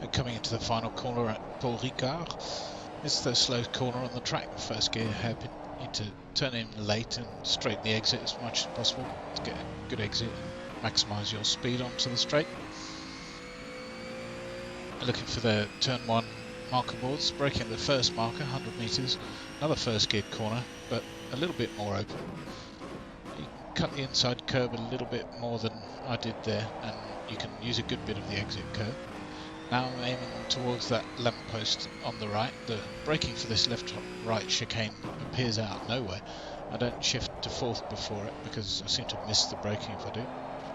And coming into the final corner at Ricard. It's the slowest corner on the track. First gear hairpin. Need to turn in late and straighten the exit as much as possible to get a good exit and maximise your speed onto the straight. Looking for the turn 1 marker boards, braking the first marker, 100 metres, another first geared corner, but a little bit more open. You can cut the inside curb a little bit more than I did there, and you can use a good bit of the exit curb. Now I'm aiming towards that lamppost on the right. The braking for this left-right chicane appears out of nowhere. I don't shift to fourth before it because I seem to miss the braking if I do.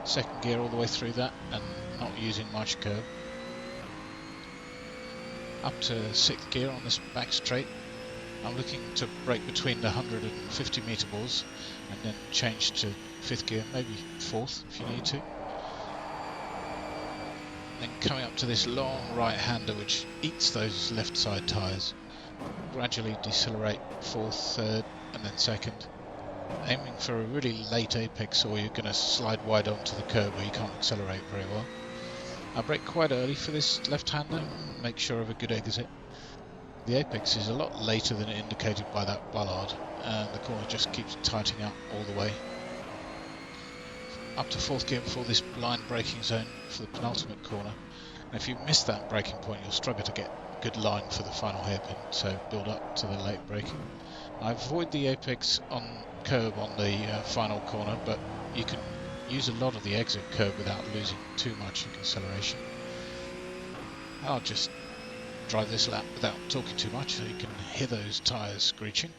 Second gear all the way through that and not using much curb. Up to sixth gear on this back straight. I'm looking to brake between the 150 metre balls and then change to fifth gear, maybe fourth if you need to. Then coming up to this long right-hander which eats those left side tyres. Gradually decelerate fourth, third and then second. Aiming for a really late apex or you're going to slide wide onto the curb where you can't accelerate very well. I brake quite early for this left-hander, make sure of a good exit. The apex is a lot later than indicated by that bollard and the corner just keeps tightening up all the way. Up to fourth gear before this blind braking zone for the penultimate corner. And if you miss that braking point, you'll struggle to get a good line for the final hairpin, so build up to the late braking. I avoid the apex on curb on the final corner, but you can use a lot of the exit curb without losing too much in acceleration. I'll just drive this lap without talking too much so you can hear those tyres screeching.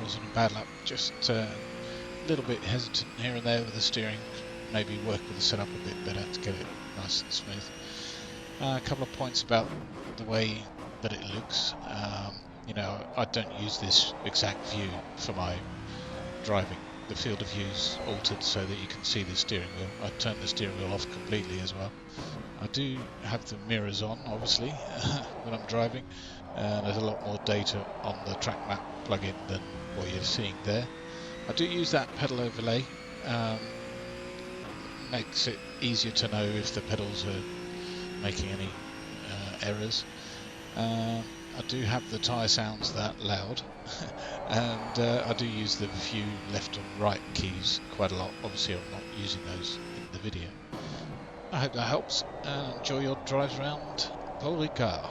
Wasn't a bad lap, just a little bit hesitant here and there with the steering. Maybe work with the setup a bit better to get it nice and smooth. A couple of points about the way that it looks. You know, I don't use this exact view for my driving. The field of view is altered so that you can see the steering wheel. I turned the steering wheel off completely as well. I do have the mirrors on, obviously, when I'm driving. There's a lot more data on the track map plugin than what you're seeing there. I do use that pedal overlay. Makes it easier to know if the pedals are making any errors. I do have the tyre sounds that loud and I do use the view left and right keys quite a lot. Obviously I'm not using those in the video. I hope that helps and enjoy your drives around Ricard.